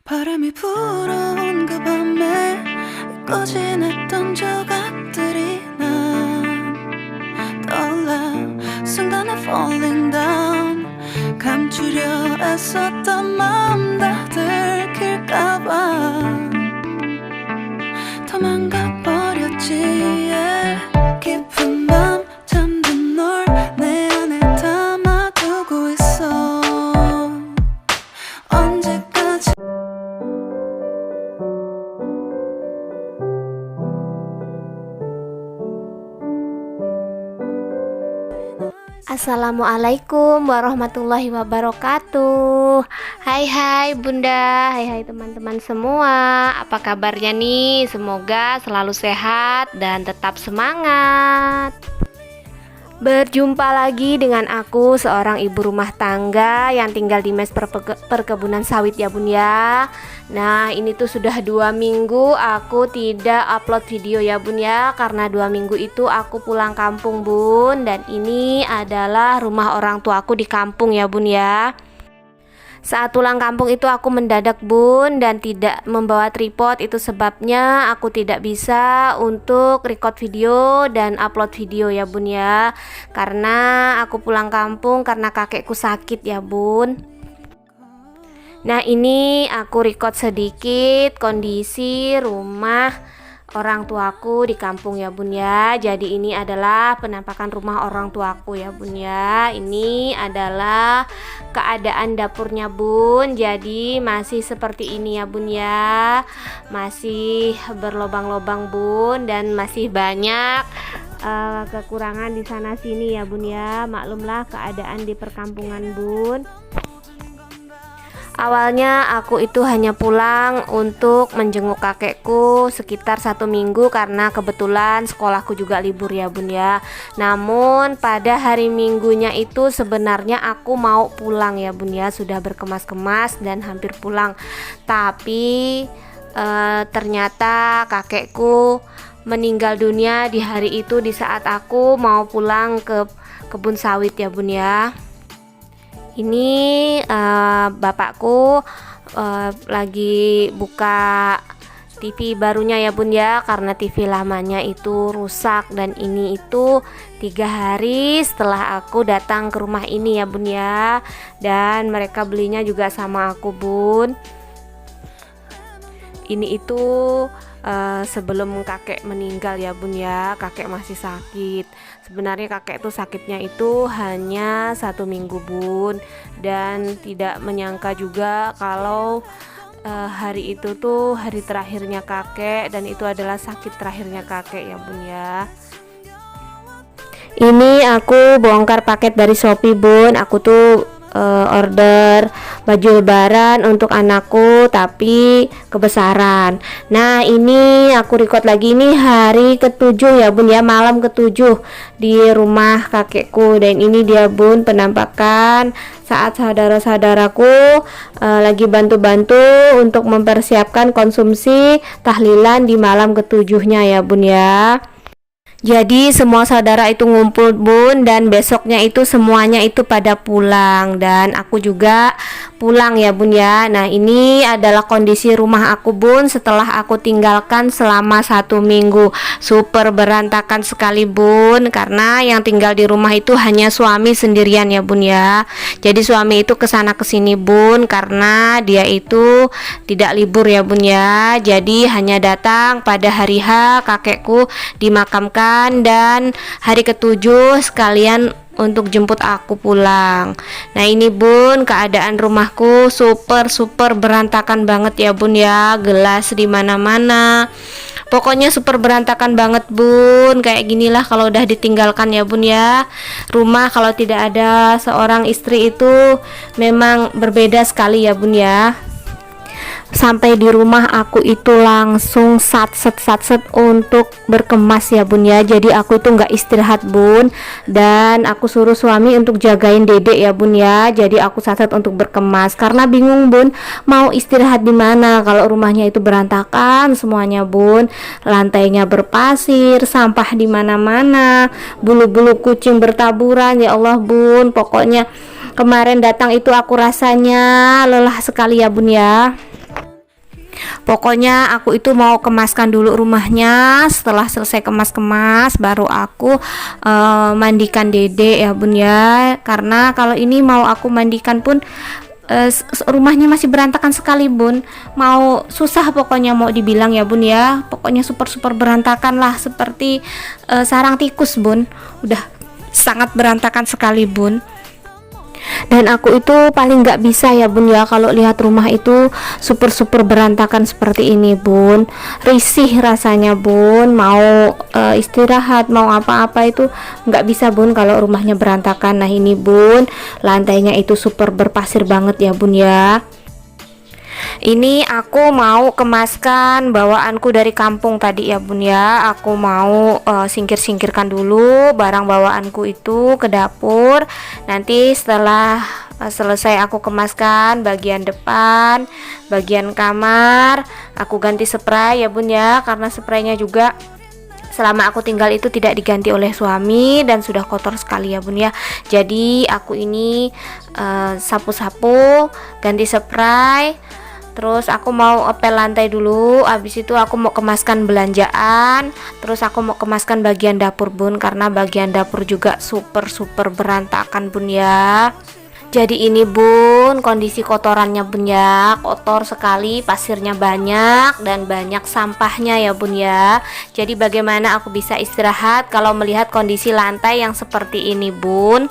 바람이 불어온 그 밤에 잊고 지냈던 조각들이 난 떠올라 순간에 falling down 감추려 애썼던 마음 다 들킬까봐 도망가버렸지 yeah. 깊은 밤 잠든 널 내 안에 담아두고 있어 언제까지 Assalamualaikum warahmatullahi wabarakatuh. Hai bunda, hai teman-teman semua. Apa kabarnya nih? Semoga selalu sehat dan tetap semangat. Berjumpa lagi dengan aku, seorang ibu rumah tangga yang tinggal di mes perkebunan sawit ya bun ya. Nah ini tuh sudah 2 minggu aku tidak upload video ya bun ya, karena 2 minggu itu aku pulang kampung bun. Dan ini adalah rumah orang tuaku di kampung ya bun ya. Saat pulang kampung itu aku mendadak bun dan tidak membawa tripod. Itu sebabnya aku tidak bisa untuk record video dan upload video ya bun ya. Karena aku pulang kampung karena kakekku sakit ya bun. Nah ini aku record sedikit kondisi rumah orang tuaku di kampung ya bun ya. Jadi ini adalah penampakan rumah orang tuaku ya bun ya. Ini adalah keadaan dapurnya bun. Jadi masih seperti ini ya bun ya. Masih berlobang-lobang bun dan masih banyak kekurangan di sana sini ya bun ya. Maklumlah keadaan di perkampungan bun. Awalnya aku itu hanya pulang untuk menjenguk kakekku sekitar 1 minggu karena kebetulan sekolahku juga libur ya bun ya. Namun pada hari minggunya itu sebenarnya aku mau pulang ya bun ya, sudah berkemas-kemas dan hampir pulang. Tapi ternyata kakekku meninggal dunia di hari itu, di saat aku mau pulang ke kebun sawit ya bun ya. Ini bapakku lagi buka TV barunya ya bun ya, karena TV lamanya itu rusak. Dan ini itu 3 hari setelah aku datang ke rumah ini ya bun ya. Dan mereka belinya juga sama aku bun. Ini itu sebelum kakek meninggal ya bun ya. Kakek masih sakit. Sebenarnya kakek itu sakitnya itu hanya 1 minggu bun. Dan tidak menyangka juga kalau hari itu tuh hari terakhirnya kakek, dan itu adalah sakit terakhirnya kakek ya bun ya. Ini aku bongkar paket dari Shopee bun. Aku tuh order baju lebaran untuk anakku tapi kebesaran. Nah ini aku record lagi nih hari ke-7 ya bun ya, malam ke-7 di rumah kakekku. Dan ini dia bun penampakan saat saudara-saudaraku lagi bantu-bantu untuk mempersiapkan konsumsi tahlilan di malam ke-7-nya ya bun ya. Jadi semua saudara itu ngumpul bun, dan besoknya itu semuanya itu pada pulang, dan aku juga pulang ya bun ya. Nah ini adalah kondisi rumah aku bun setelah aku tinggalkan selama 1 minggu. Super berantakan sekali bun, karena yang tinggal di rumah itu hanya suami sendirian ya bun ya. Jadi suami itu kesana kesini bun karena dia itu tidak libur ya bun ya. Jadi hanya datang pada hari H kakekku dimakamkan, dan hari ke-7 sekalian untuk jemput aku pulang. Nah ini bun keadaan rumahku super berantakan banget ya bun ya. Gelas di mana-mana. Pokoknya super berantakan banget bun. Kayak ginilah kalau udah ditinggalkan ya bun ya. Rumah kalau tidak ada seorang istri itu memang berbeda sekali ya bun ya. Sampai di rumah aku itu langsung satset untuk berkemas ya bun ya. Jadi aku itu nggak istirahat bun, dan aku suruh suami untuk jagain dedek ya bun ya. Jadi aku satset untuk berkemas karena bingung bun mau istirahat di mana kalau rumahnya itu berantakan semuanya bun. Lantainya berpasir, sampah di mana-mana, bulu-bulu kucing bertaburan ya Allah bun. Pokoknya kemarin datang itu aku rasanya lelah sekali ya bun ya. Pokoknya aku itu mau kemaskan dulu rumahnya. Setelah selesai kemas-kemas baru aku mandikan Dede ya bun ya. Karena kalau ini mau aku mandikan pun rumahnya masih berantakan sekali bun, mau susah pokoknya mau dibilang ya bun ya. Pokoknya super berantakan lah, seperti sarang tikus bun, udah sangat berantakan sekali bun. Dan aku itu paling nggak bisa ya bun ya kalau lihat rumah itu super berantakan seperti ini bun. Risih rasanya bun, mau istirahat mau apa-apa itu nggak bisa bun kalau rumahnya berantakan. Nah ini bun, lantainya itu super berpasir banget ya bun ya. Ini aku mau kemaskan bawaanku dari kampung tadi ya bun ya. Aku mau singkirkan dulu barang bawaanku itu ke dapur. Nanti setelah selesai aku kemaskan bagian depan, bagian kamar, aku ganti spray ya bun ya. Karena spraynya juga selama aku tinggal itu tidak diganti oleh suami dan sudah kotor sekali ya bun ya. Jadi aku ini sapu-sapu, ganti spray. Terus aku mau ngepel lantai dulu, habis itu aku mau kemaskan belanjaan, terus aku mau kemaskan bagian dapur bun, karena bagian dapur juga super berantakan bun ya. Jadi ini bun, kondisi kotorannya bun ya, kotor sekali, pasirnya banyak dan banyak sampahnya ya bun ya. Jadi bagaimana aku bisa istirahat kalau melihat kondisi lantai yang seperti ini bun.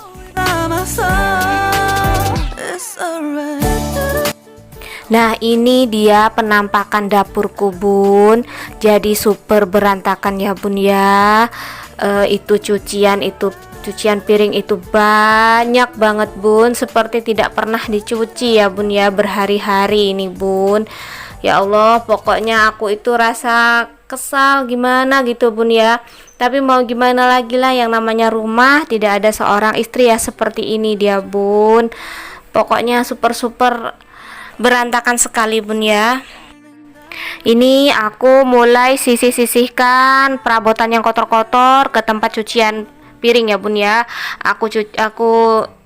Nah ini dia penampakan dapurku bun, jadi super berantakan ya bun ya. Itu cucian piring itu banyak banget bun, seperti tidak pernah dicuci ya bun ya, berhari-hari ini bun. Ya Allah, pokoknya aku itu rasa kesal gimana gitu bun ya. Tapi mau gimana lagi lah, yang namanya rumah tidak ada seorang istri ya seperti ini dia bun. Pokoknya super berantakan sekali bun ya. Ini aku mulai sisihkan perabotan yang kotor-kotor ke tempat cucian piring ya bun ya. Aku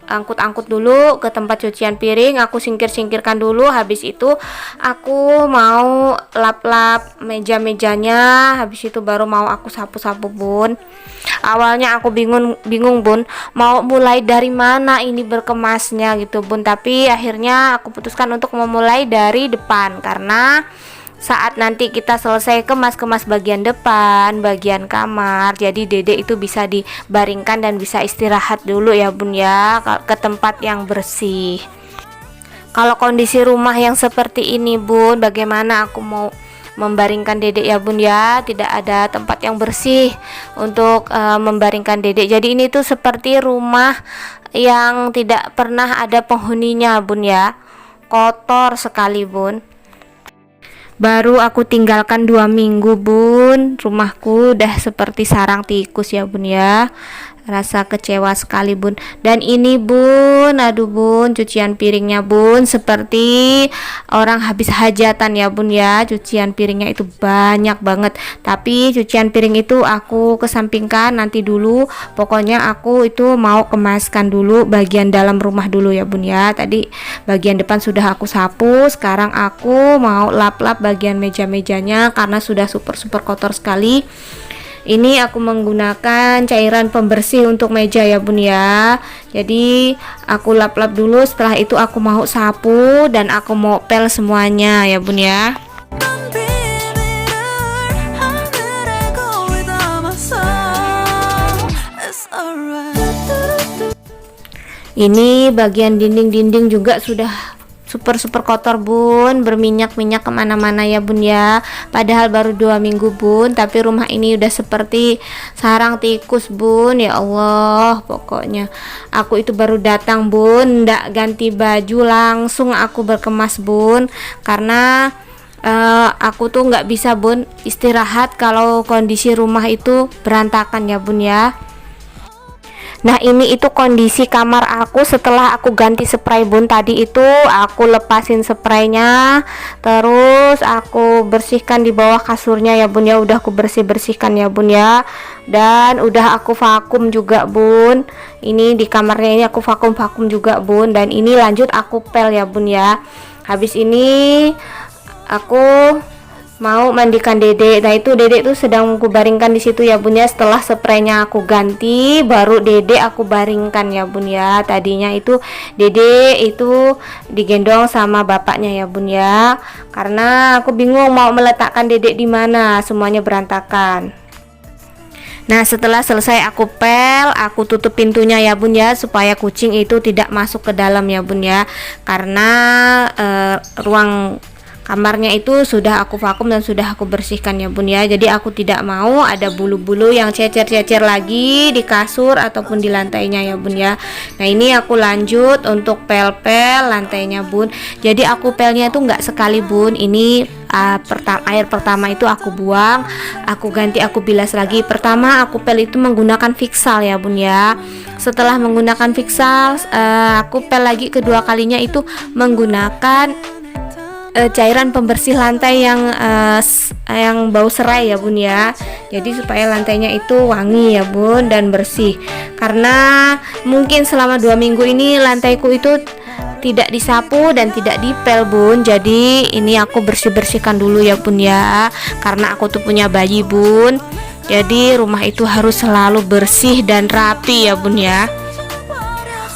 angkut dulu ke tempat cucian piring, aku singkirkan dulu. Habis itu aku mau lap meja-mejanya, habis itu baru mau aku sapu-sapu bun. Awalnya aku bingung bun, mau mulai dari mana ini berkemasnya gitu bun, tapi akhirnya aku putuskan untuk memulai dari depan, karena saat nanti kita selesai kemas bagian depan, bagian kamar, jadi Dede itu bisa dibaringkan dan bisa istirahat dulu ya bun ya, ke tempat yang bersih. Kalau kondisi rumah yang seperti ini bun, bagaimana aku mau membaringkan Dede ya bun ya, tidak ada tempat yang bersih untuk membaringkan Dede. Jadi ini tuh seperti rumah yang tidak pernah ada penghuninya bun ya, kotor sekali bun. Baru aku tinggalkan 2 minggu bun, rumahku udah seperti sarang tikus ya bun ya. Rasa kecewa sekali bun. Dan ini bun, aduh bun, cucian piringnya bun seperti orang habis hajatan ya bun ya. Cucian piringnya itu banyak banget, tapi cucian piring itu aku kesampingkan nanti dulu. Pokoknya aku itu mau kemaskan dulu bagian dalam rumah dulu ya bun ya. Tadi bagian depan sudah aku sapu, sekarang aku mau lap bagian meja-mejanya karena sudah super kotor sekali. Ini aku menggunakan cairan pembersih untuk meja ya bun ya. Jadi aku lap dulu, setelah itu aku mau sapu dan aku mau pel semuanya ya bun ya. Ini bagian dinding juga sudah super kotor bun, berminyak kemana-mana ya bun ya. Padahal baru 2 minggu bun, tapi rumah ini udah seperti sarang tikus bun. Ya Allah, pokoknya aku itu baru datang bun, ndak ganti baju langsung aku berkemas bun, karena aku tuh nggak bisa bun istirahat kalau kondisi rumah itu berantakan ya bun ya. Nah ini itu kondisi kamar aku setelah aku ganti spray bun. Tadi itu aku lepasin spraynya, terus aku bersihkan di bawah kasurnya ya bun ya. Udah aku bersihkan ya bun ya, dan udah aku vakum juga bun. Ini di kamarnya ini aku vakum juga bun, dan ini lanjut aku pel ya bun ya. Habis ini aku mau mandikan Dedek. Nah itu Dedek tuh sedang aku baringkan di situ ya bun ya. Setelah spraynya aku ganti, baru Dedek aku baringkan ya bun ya. Tadinya itu Dedek itu digendong sama bapaknya ya bun ya. Karena aku bingung mau meletakkan Dedek di mana, semuanya berantakan. Nah setelah selesai aku pel, aku tutup pintunya ya bun ya, supaya kucing itu tidak masuk ke dalam ya bun ya. Karena ruang kamarnya itu sudah aku vakum dan sudah aku bersihkan ya bun ya. Jadi aku tidak mau ada bulu-bulu yang cecer-cecer lagi di kasur ataupun di lantainya ya bun ya. Nah ini aku lanjut untuk pel-pel lantainya bun. Jadi aku pelnya tuh nggak sekali bun. Ini air pertama itu aku buang, aku ganti, aku bilas lagi. Pertama aku pel itu menggunakan Fixal ya bun ya. Setelah menggunakan Fixal, aku pel lagi kedua kalinya itu menggunakan cairan pembersih lantai yang bau serai ya bun ya. Jadi supaya lantainya itu wangi ya bun dan bersih. Karena mungkin selama 2 minggu ini lantaiku itu tidak disapu dan tidak dipel bun. Jadi ini aku bersih-bersihkan dulu ya bun ya. Karena aku tuh punya bayi bun. Jadi rumah itu harus selalu bersih dan rapi ya bun ya.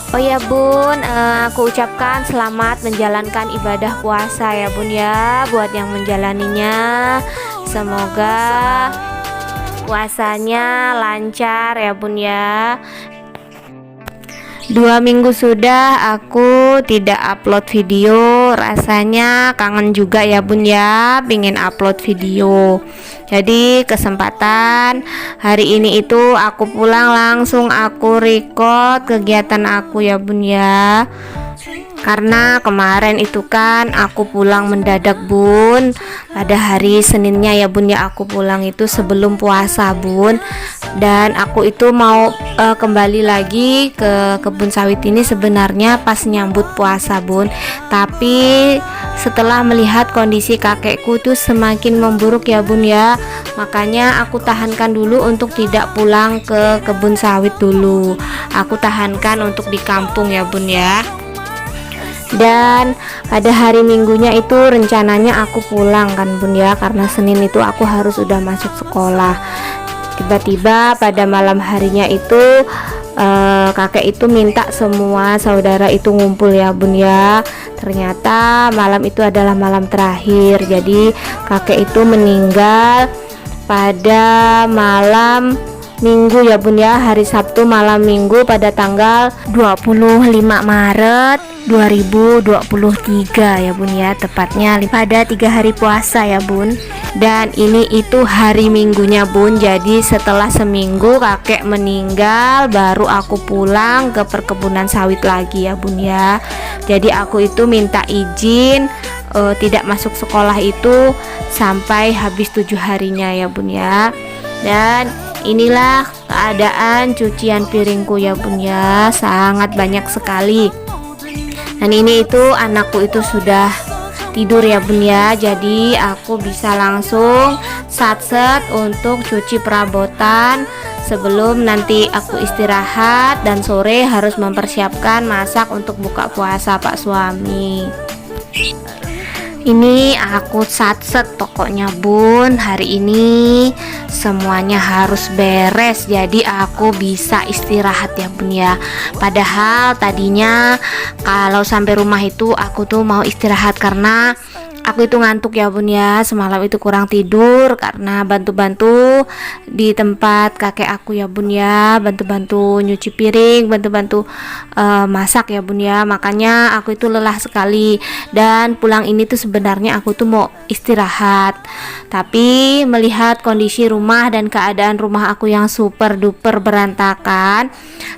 Oh ya bun, aku ucapkan selamat menjalankan ibadah puasa ya bun ya. Buat yang menjalaninya, semoga puasanya lancar ya bun ya. 2 minggu sudah aku tidak upload video, rasanya kangen juga ya bun ya, pengen upload video. Jadi kesempatan hari ini itu aku pulang langsung aku record kegiatan aku ya bun ya. Karena kemarin itu kan aku pulang mendadak bun, pada hari Seninnya ya bun ya, aku pulang itu sebelum puasa bun. Dan aku itu mau kembali lagi ke kebun sawit ini sebenarnya pas nyambut puasa bun. Tapi setelah melihat kondisi kakekku itu semakin memburuk ya bun ya, makanya aku tahankan dulu untuk tidak pulang ke kebun sawit dulu. Aku tahankan untuk di kampung ya bun ya. Dan pada hari Minggunya itu rencananya aku pulang kan bun ya, karena Senin itu aku harus udah masuk sekolah. Tiba-tiba pada malam harinya itu kakek itu minta semua saudara itu ngumpul ya bun ya. Ternyata malam itu adalah malam terakhir. Jadi kakek itu meninggal pada malam Minggu ya bun ya, hari Sabtu malam Minggu pada tanggal 25 Maret 2023 ya bun ya, tepatnya pada 3 hari puasa ya bun. Dan ini itu hari Minggunya bun. Jadi setelah seminggu kakek meninggal baru aku pulang ke perkebunan sawit lagi ya bun ya. Jadi aku itu minta izin tidak masuk sekolah itu sampai habis 7 harinya ya bun ya. Dan inilah keadaan cucian piringku ya bun ya, sangat banyak sekali. Dan ini itu anakku itu sudah tidur ya bun ya. Jadi aku bisa langsung satset untuk cuci perabotan sebelum nanti aku istirahat dan sore harus mempersiapkan masak untuk buka puasa Pak suami. Ini aku satset pokoknya bun, hari ini semuanya harus beres jadi aku bisa istirahat ya bun ya. Padahal tadinya kalau sampai rumah itu aku tuh mau istirahat karena aku itu ngantuk ya bun ya. Semalam itu kurang tidur karena bantu-bantu di tempat kakek aku ya bun ya, bantu-bantu nyuci piring, bantu-bantu masak ya bun ya. Makanya aku itu lelah sekali. Dan pulang ini tuh sebenarnya aku tuh mau istirahat, tapi melihat kondisi rumah dan keadaan rumah aku yang super duper berantakan,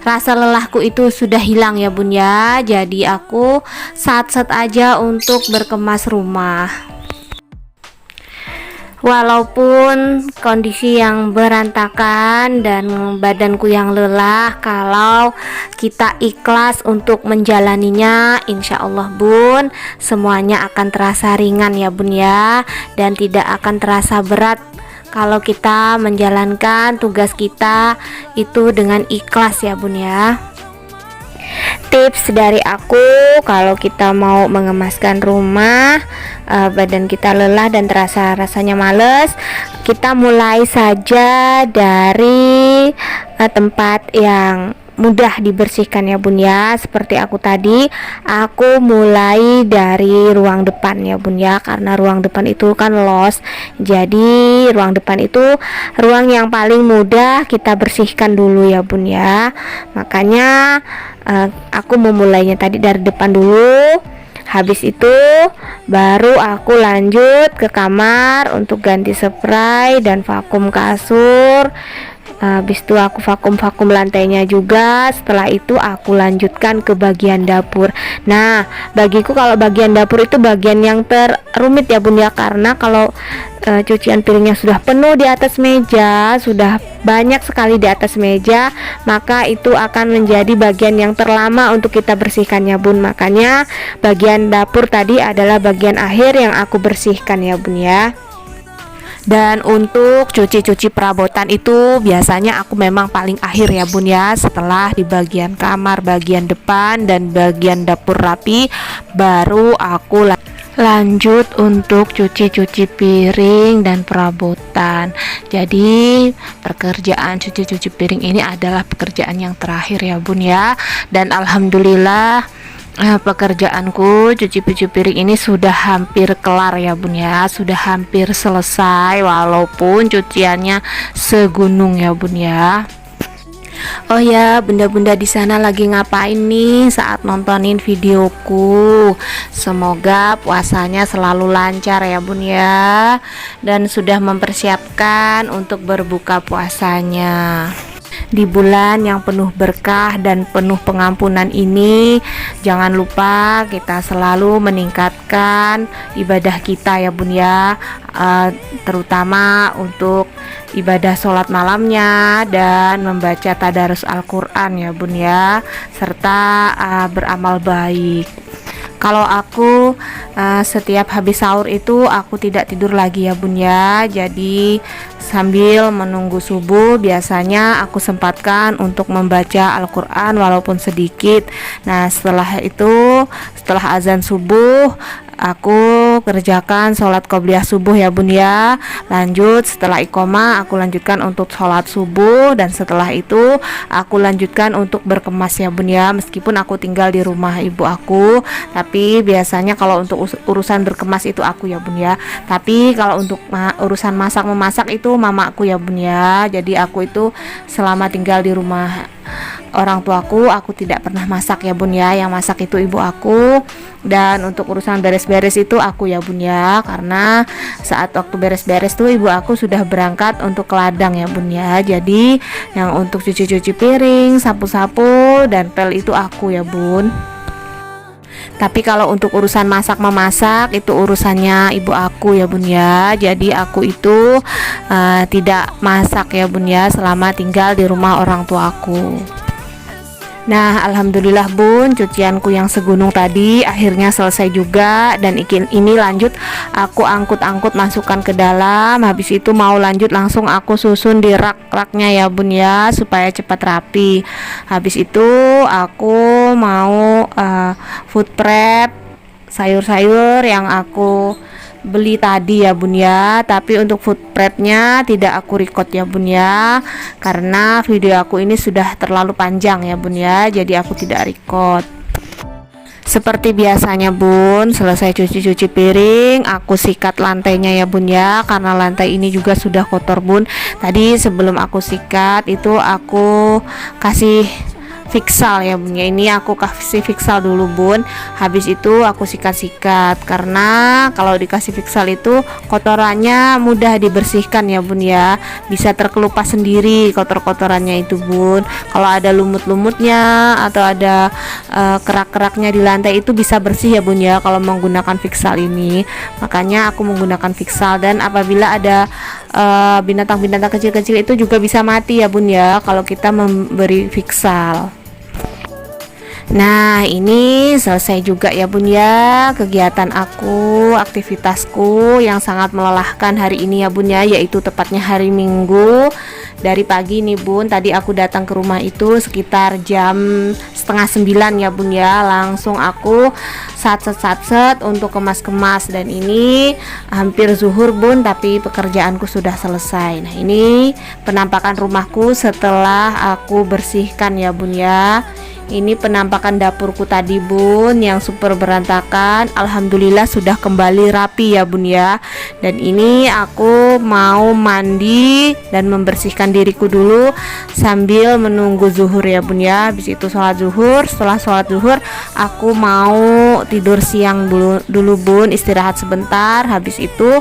rasa lelahku itu sudah hilang ya bun ya. Jadi aku satset aja untuk berkemas rumah. Walaupun kondisi yang berantakan dan badanku yang lelah, kalau kita ikhlas untuk menjalaninya, insya Allah bun, semuanya akan terasa ringan ya bun ya, dan tidak akan terasa berat kalau kita menjalankan tugas kita itu dengan ikhlas ya bun ya. Tips dari aku, kalau kita mau mengemaskan rumah, badan kita lelah dan rasanya males, kita mulai saja dari tempat yang mudah dibersihkan ya bun ya. Seperti aku tadi, aku mulai dari ruang depan ya bun ya, karena ruang depan itu kan los, jadi ruang depan itu ruang yang paling mudah kita bersihkan dulu ya bun ya. Makanya aku memulainya tadi dari depan dulu. Habis itu baru aku lanjut ke kamar untuk ganti spray dan vakum kasur. Habis itu aku vakum lantainya juga. Setelah itu aku lanjutkan ke bagian dapur. Nah, bagiku kalau bagian dapur itu bagian yang terumit ya bun ya, karena kalau cucian piringnya sudah penuh di atas meja, sudah banyak sekali di atas meja, maka itu akan menjadi bagian yang terlama untuk kita bersihkan ya bun. Makanya bagian dapur tadi adalah bagian akhir yang aku bersihkan ya bun ya. Dan untuk cuci perabotan itu biasanya aku memang paling akhir ya bun ya. Setelah di bagian kamar, bagian depan, dan bagian dapur rapi, baru aku lanjut untuk cuci piring dan perabotan. Jadi pekerjaan cuci piring ini adalah pekerjaan yang terakhir ya bun ya. Dan alhamdulillah pekerjaanku cuci piring ini sudah hampir kelar ya bun ya, sudah hampir selesai, walaupun cuciannya segunung ya bun ya. Oh ya, bunda-bunda di sana lagi ngapain nih saat nontonin videoku? Semoga puasanya selalu lancar ya bun ya, dan sudah mempersiapkan untuk berbuka puasanya. Di bulan yang penuh berkah dan penuh pengampunan ini, jangan lupa kita selalu meningkatkan ibadah kita ya bun ya, terutama untuk ibadah sholat malamnya dan membaca tadarus Al-Quran ya bun ya, serta beramal baik. Kalau aku setiap habis sahur itu aku tidak tidur lagi ya bun ya. Jadi sambil menunggu subuh biasanya aku sempatkan untuk membaca Al-Quran walaupun sedikit. Nah setelah itu, setelah azan subuh, aku kerjakan sholat qobliyah subuh ya bun ya. Lanjut setelah iqomah aku lanjutkan untuk sholat subuh, dan setelah itu aku lanjutkan untuk berkemas ya bun ya. Meskipun aku tinggal di rumah ibu aku, tapi biasanya kalau untuk urusan berkemas itu aku ya bun ya. Tapi kalau untuk urusan masak memasak itu mamaku ya bun ya. Jadi aku itu selama tinggal di rumah orang tuaku, aku tidak pernah masak ya bun ya. Yang masak itu ibu aku. Dan untuk urusan beres-beres itu aku ya bun ya, karena saat waktu beres-beres tuh ibu aku sudah berangkat untuk ke ladang ya bun ya. Jadi yang untuk cuci piring, sapu-sapu, dan pel itu aku ya bun. Tapi kalau untuk urusan masak memasak itu urusannya ibu aku ya bun ya. Jadi aku itu tidak masak ya bun ya selama tinggal di rumah orang tuaku. Nah alhamdulillah bun, cucianku yang segunung tadi akhirnya selesai juga. Dan ini lanjut aku angkut masukkan ke dalam. Habis itu mau lanjut langsung aku susun di rak-raknya ya bun ya, supaya cepat rapi. Habis itu aku mau food prep sayur-sayur yang aku beli tadi ya bun ya. Tapi untuk food prepnya tidak aku record ya bun ya, karena video aku ini sudah terlalu panjang ya bun ya, jadi aku tidak record. Seperti biasanya bun, selesai cuci piring aku sikat lantainya ya bun ya, karena lantai ini juga sudah kotor bun. Tadi sebelum aku sikat itu aku kasih fiksal ya bun ya. Ini aku kasih fiksal dulu bun, habis itu aku sikat-sikat, karena kalau dikasih fiksal itu kotorannya mudah dibersihkan ya bun ya, bisa terkelupas sendiri kotor-kotorannya itu bun. Kalau ada lumut-lumutnya atau ada kerak-keraknya di lantai itu bisa bersih ya bun ya kalau menggunakan fiksal ini. Makanya aku menggunakan fiksal, dan apabila ada binatang-binatang kecil-kecil itu juga bisa mati ya bun ya kalau kita memberi fiksal. Nah ini selesai juga ya bun ya kegiatan aku, aktivitasku yang sangat melelahkan hari ini ya bun ya, yaitu tepatnya hari Minggu. dari pagi nih bun. Tadi aku datang ke rumah itu sekitar jam setengah 9 ya bun ya. Langsung aku satset untuk kemas-kemas, dan ini hampir zuhur bun, tapi pekerjaanku sudah selesai. Nah ini penampakan rumahku setelah aku bersihkan ya bun ya. Ini penampakan dapurku tadi bun, yang super berantakan. Alhamdulillah sudah kembali rapi ya bun ya. Dan ini aku mau mandi dan membersihkan diriku dulu sambil menunggu zuhur ya bun ya. Habis itu sholat zuhur. Setelah sholat zuhur aku mau tidur siang dulu bun, istirahat sebentar. Habis itu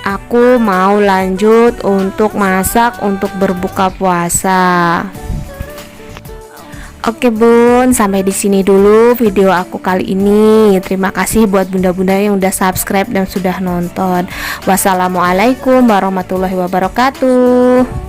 aku mau lanjut untuk masak untuk berbuka puasa. Oke bun, sampai di sini dulu video aku kali ini. Terima kasih buat bunda-bunda yang udah subscribe dan sudah nonton. Wassalamualaikum warahmatullahi wabarakatuh.